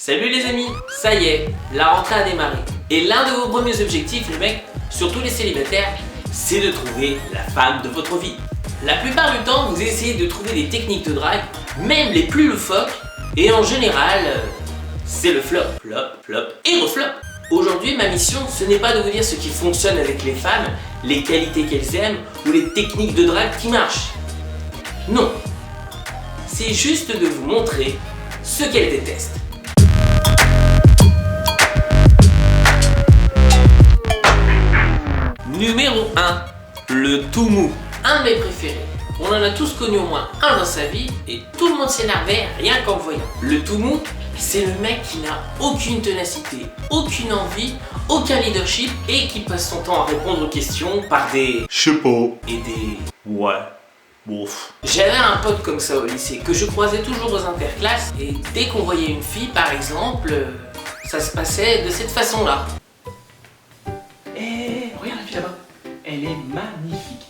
Salut les amis, ça y est, la rentrée a démarré. Et l'un de vos premiers objectifs, les mecs, surtout les célibataires, c'est de trouver la femme de votre vie. La plupart du temps, vous essayez de trouver des techniques de drague, même les plus loufoques, et en général, c'est le flop, flop et reflop. Aujourd'hui, ma mission, ce n'est pas de vous dire ce qui fonctionne avec les femmes, les qualités qu'elles aiment ou les techniques de drague qui marchent. Non, c'est juste de vous montrer ce qu'elles détestent. Numéro 1, le tout mou. Un de mes préférés. On en a tous connu au moins un dans sa vie et tout le monde s'énervait rien qu'en le voyant. Le tout mou, c'est le mec qui n'a aucune ténacité, aucune envie, aucun leadership et qui passe son temps à répondre aux questions par des je sais pas et des ouais, bof. J'avais un pote comme ça au lycée que je croisais toujours aux interclasses et dès qu'on voyait une fille par exemple, ça se passait de cette façon-là. Regarde la fille là-bas. Elle est magnifique.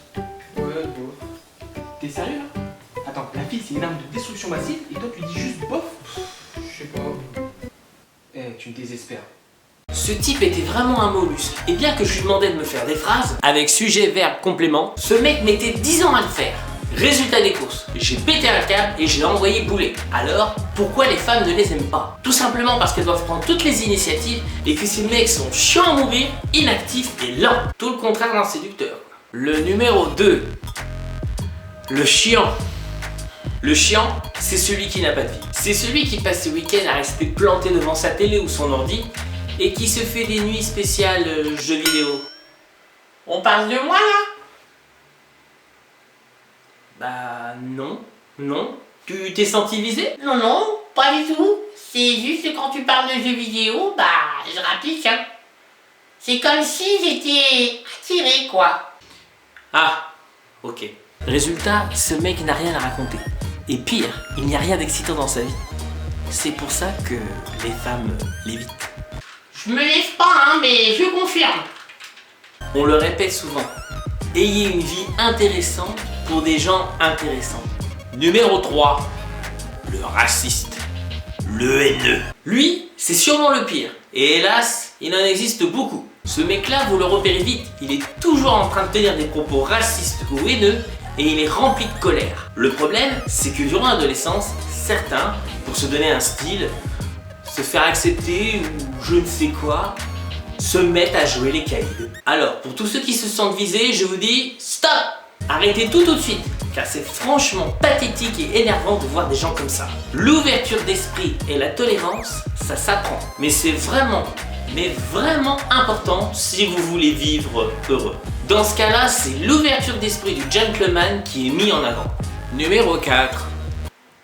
Ouais, bof. T'es sérieux là? Attends, la fille c'est une arme de destruction massive et toi tu dis juste bof? Je sais pas. Tu me désespères. Ce type était vraiment un mollusque et bien que je lui demandais de me faire des phrases avec sujet, verbe, complément, ce mec mettait 10 ans à le faire. Résultat des courses, j'ai pété un câble et je l'ai envoyé bouler. Alors, pourquoi les femmes ne les aiment pas? Tout simplement parce qu'elles doivent prendre toutes les initiatives et que ces mecs sont chiants à mourir, inactifs et lents. Tout le contraire d'un séducteur. Le numéro 2. Le chiant. Le chiant, c'est celui qui n'a pas de vie. C'est celui qui passe ses week-ends à rester planté devant sa télé ou son ordi et qui se fait des nuits spéciales jeux vidéo. On parle de moi là? Bah non. Tu t'es senti visé? Non, pas du tout. C'est juste que quand tu parles de jeux vidéo, bah, je rapplique, hein. C'est comme si j'étais attiré, quoi. Ah, ok. Résultat, ce mec n'a rien à raconter. Et pire, il n'y a rien d'excitant dans sa vie. C'est pour ça que les femmes l'évitent. Je me lève pas, hein, mais je confirme. On le répète souvent. Ayez une vie intéressante pour des gens intéressants. Numéro 3. Le raciste. Le haineux. Lui, c'est sûrement le pire. Et hélas, il en existe beaucoup. Ce mec-là, vous le repérez vite. Il est toujours en train de tenir des propos racistes ou haineux et il est rempli de colère. Le problème, c'est que durant l'adolescence, certains, pour se donner un style, se faire accepter ou je ne sais quoi, se mettent à jouer les caïds. Alors, pour tous ceux qui se sentent visés, je vous dis stop! Arrêtez tout de suite, car c'est franchement pathétique et énervant de voir des gens comme ça. L'ouverture d'esprit et la tolérance, ça s'apprend. Mais c'est vraiment important si vous voulez vivre heureux. Dans ce cas-là, c'est l'ouverture d'esprit du gentleman qui est mis en avant. Numéro 4.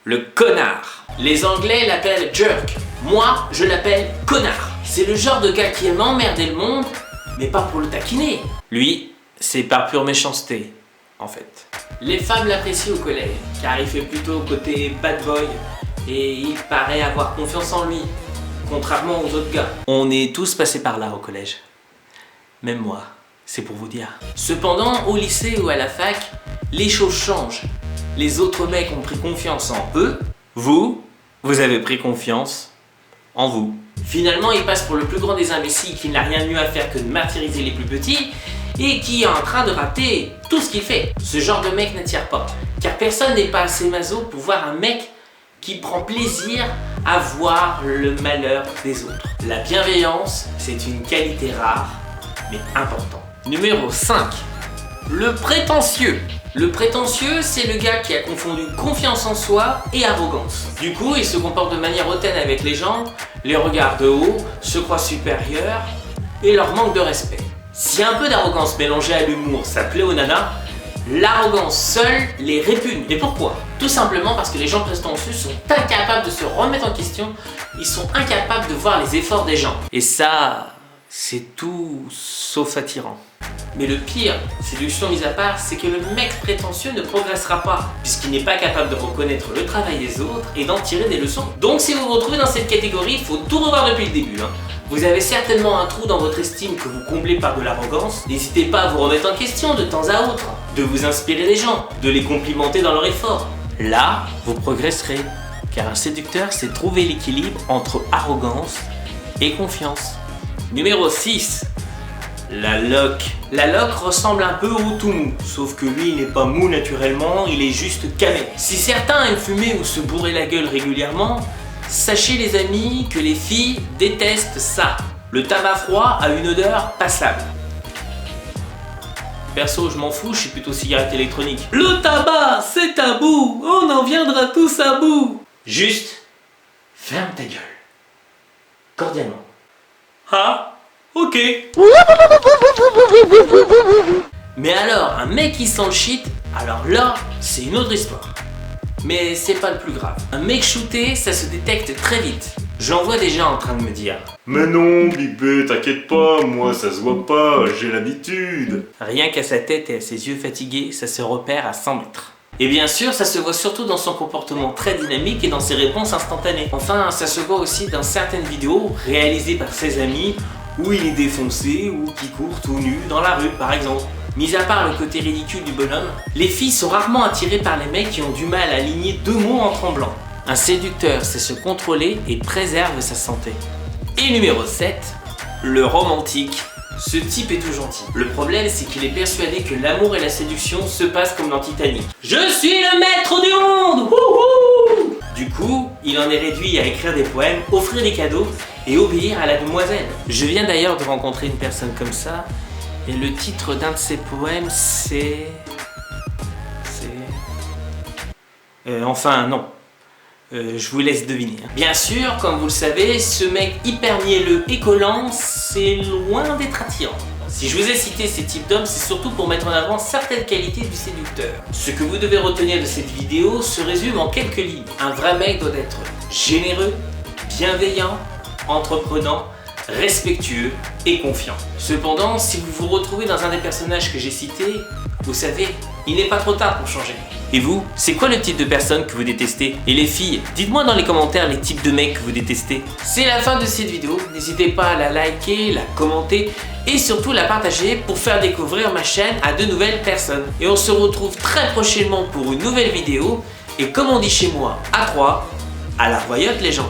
Le connard. Les Anglais l'appellent jerk. Moi, je l'appelle connard. C'est le genre de gars qui aime emmerder le monde, mais pas pour le taquiner. Lui, c'est par pure méchanceté, en fait. Les femmes l'apprécient au collège, car il fait plutôt côté bad boy, et il paraît avoir confiance en lui, contrairement aux autres gars. On est tous passés par là au collège. Même moi, c'est pour vous dire. Cependant, au lycée ou à la fac, les choses changent. Les autres mecs ont pris confiance en eux. Vous avez pris confiance en vous. Finalement, il passe pour le plus grand des imbéciles qui n'a rien de mieux à faire que de martyriser les plus petits et qui est en train de rater tout ce qu'il fait. Ce genre de mec n'attire pas, car personne n'est pas assez maso pour voir un mec qui prend plaisir à voir le malheur des autres. La bienveillance, c'est une qualité rare, mais importante. Numéro 5. Le prétentieux. Le prétentieux, c'est le gars qui a confondu confiance en soi et arrogance. Du coup, il se comporte de manière hautaine avec les gens, les regarde de haut, se croit supérieur et leur manque de respect. Si un peu d'arrogance mélangée à l'humour, ça plaît aux nanas, l'arrogance seule les répugne. Et pourquoi? Tout simplement parce que les gens prétentieux sont incapables de se remettre en question, ils sont incapables de voir les efforts des gens. Et ça, c'est tout sauf attirant. Mais le pire, séduction mise à part, c'est que le mec prétentieux ne progressera pas, puisqu'il n'est pas capable de reconnaître le travail des autres et d'en tirer des leçons. Donc si vous vous retrouvez dans cette catégorie, il faut tout revoir depuis le début. Vous avez certainement un trou dans votre estime que vous comblez par de l'arrogance. N'hésitez pas à vous remettre en question de temps à autre, de vous inspirer des gens, de les complimenter dans leur effort. Là, vous progresserez. car un séducteur sait trouver l'équilibre entre arrogance et confiance. Numéro 6. La loque. La loque ressemble un peu au tout mou, sauf que lui il n'est pas mou naturellement, il est juste camé. Si certains aiment fumer ou se bourrer la gueule régulièrement, sachez les amis que les filles détestent ça. Le tabac froid a une odeur passable. Perso, je m'en fous, je suis plutôt cigarette électronique. Le tabac, c'est tabou, on en viendra tous à bout. Juste, ferme ta gueule. Cordialement. Ah, ok. Mais alors, un mec qui sent le shit, alors là, c'est une autre histoire. Mais c'est pas le plus grave. Un mec shooté, ça se détecte très vite. J'en vois déjà en train de me dire. Mais non, Big B, t'inquiète pas, moi ça se voit pas, j'ai l'habitude. Rien qu'à sa tête et à ses yeux fatigués, ça se repère à 100 mètres. Et bien sûr, ça se voit surtout dans son comportement très dynamique et dans ses réponses instantanées. Enfin, ça se voit aussi dans certaines vidéos réalisées par ses amis où il est défoncé ou qui court tout nu dans la rue par exemple. Mis à part le côté ridicule du bonhomme, les filles sont rarement attirées par les mecs qui ont du mal à aligner deux mots en tremblant. Un séducteur sait se contrôler et préserve sa santé. Et numéro 7, le romantique. Ce type est tout gentil. Le problème, c'est qu'il est persuadé que l'amour et la séduction se passent comme dans Titanic. Je suis le maître du monde! Wouhou! Du coup, il en est réduit à écrire des poèmes, offrir des cadeaux et obéir à la demoiselle. Je viens d'ailleurs de rencontrer une personne comme ça, et le titre d'un de ses poèmes, c'est... Enfin, non. Je vous laisse deviner. Bien sûr, comme vous le savez, ce mec hyper mielleux et collant, c'est loin d'être attirant. Si je vous ai cité ces types d'hommes, c'est surtout pour mettre en avant certaines qualités du séducteur. Ce que vous devez retenir de cette vidéo se résume en quelques lignes. Un vrai mec doit être généreux, bienveillant, entreprenant, respectueux et confiant. Cependant, si vous vous retrouvez dans un des personnages que j'ai cités, vous savez, il n'est pas trop tard pour changer. Et vous, c'est quoi le type de personne que vous détestez? Et les filles, dites-moi dans les commentaires les types de mecs que vous détestez. C'est la fin de cette vidéo, n'hésitez pas à la liker, la commenter et surtout la partager pour faire découvrir ma chaîne à de nouvelles personnes. Et on se retrouve très prochainement pour une nouvelle vidéo et comme on dit chez moi, à 3, à la royote les gens.